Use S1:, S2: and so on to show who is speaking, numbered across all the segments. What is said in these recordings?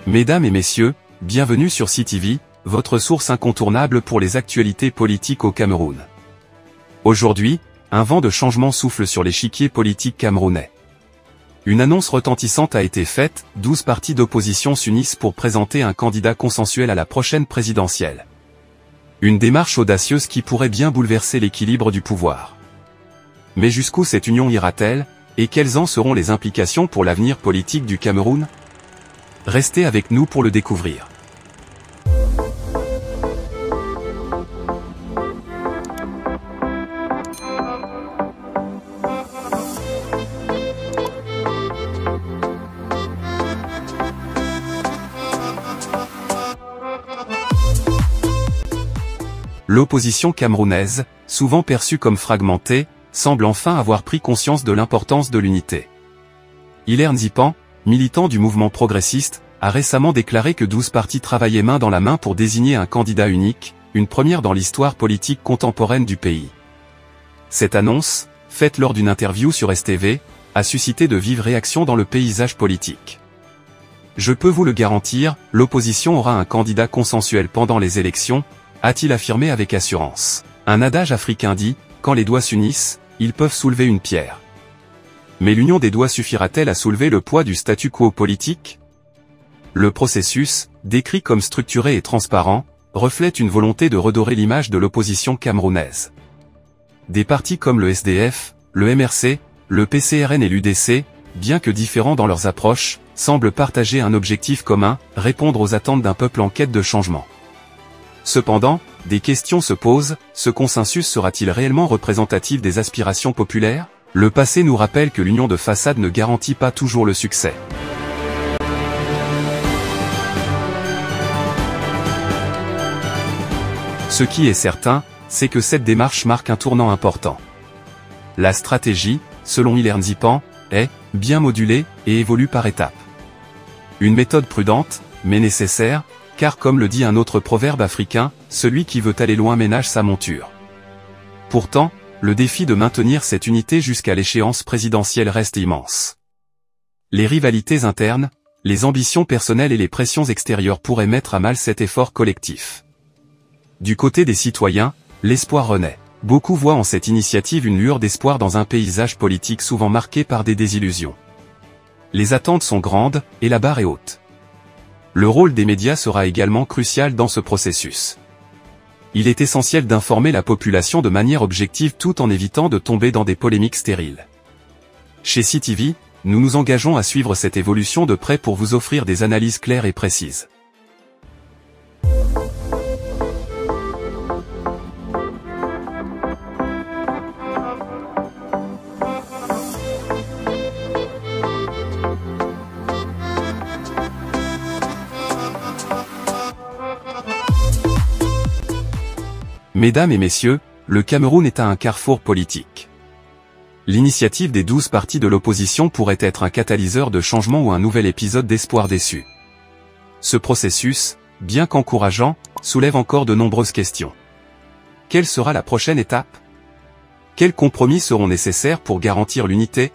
S1: Mesdames et messieurs, bienvenue sur CTV, votre source incontournable pour les actualités politiques au Cameroun. Aujourd'hui, un vent de changement souffle sur l'échiquier politique camerounais. Une annonce retentissante a été faite, 12 partis d'opposition s'unissent pour présenter un candidat consensuel à la prochaine présidentielle. Une démarche audacieuse qui pourrait bien bouleverser l'équilibre du pouvoir. Mais jusqu'où cette union ira-t-elle, et quelles en seront les implications pour l'avenir politique du Cameroun ? Restez avec nous pour le découvrir. L'opposition camerounaise, souvent perçue comme fragmentée, semble enfin avoir pris conscience de l'importance de l'unité. Hilaire Nzipan, militant du mouvement progressiste, a récemment déclaré que 12 partis travaillaient main dans la main pour désigner un candidat unique, une première dans l'histoire politique contemporaine du pays. Cette annonce, faite lors d'une interview sur STV, a suscité de vives réactions dans le paysage politique. Je peux vous le garantir, l'opposition aura un candidat consensuel pendant les élections, a-t-il affirmé avec assurance. Un adage africain dit, quand les doigts s'unissent, ils peuvent soulever une pierre. Mais l'union des doigts suffira-t-elle à soulever le poids du statu quo politique ? Le processus, décrit comme structuré et transparent, reflète une volonté de redorer l'image de l'opposition camerounaise. Des partis comme le SDF, le MRC, le PCRN et l'UDC, bien que différents dans leurs approches, semblent partager un objectif commun, répondre aux attentes d'un peuple en quête de changement. Cependant, des questions se posent, ce consensus sera-t-il réellement représentatif des aspirations populaires ? Le passé nous rappelle que l'union de façade ne garantit pas toujours le succès. Ce qui est certain, c'est que cette démarche marque un tournant important. La stratégie, selon Hilaire Nzipan, est bien modulée et évolue par étapes. Une méthode prudente, mais nécessaire, car comme le dit un autre proverbe africain, celui qui veut aller loin ménage sa monture. Pourtant, le défi de maintenir cette unité jusqu'à l'échéance présidentielle reste immense. Les rivalités internes, les ambitions personnelles et les pressions extérieures pourraient mettre à mal cet effort collectif. Du côté des citoyens, l'espoir renaît. Beaucoup voient en cette initiative une lueur d'espoir dans un paysage politique souvent marqué par des désillusions. Les attentes sont grandes, et la barre est haute. Le rôle des médias sera également crucial dans ce processus. Il est essentiel d'informer la population de manière objective tout en évitant de tomber dans des polémiques stériles. Chez CTV, nous nous engageons à suivre cette évolution de près pour vous offrir des analyses claires et précises. Mesdames et messieurs, le Cameroun est à un carrefour politique. L'initiative des 12 partis de l'opposition pourrait être un catalyseur de changement ou un nouvel épisode d'espoir déçu. Ce processus, bien qu'encourageant, soulève encore de nombreuses questions. Quelle sera la prochaine étape ? Quels compromis seront nécessaires pour garantir l'unité ?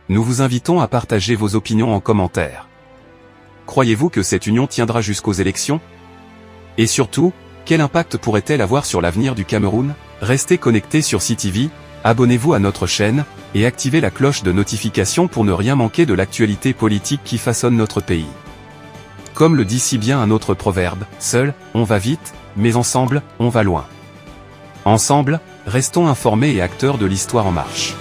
S1: Nous vous invitons à partager vos opinions en commentaire. Croyez-vous que cette union tiendra jusqu'aux élections ? Et surtout, quel impact pourrait-elle avoir sur l'avenir du Cameroun ? Restez connectés sur CTV, abonnez-vous à notre chaîne, et activez la cloche de notification pour ne rien manquer de l'actualité politique qui façonne notre pays. Comme le dit si bien un autre proverbe, seul, on va vite, mais ensemble, on va loin. Ensemble, restons informés et acteurs de l'histoire en marche.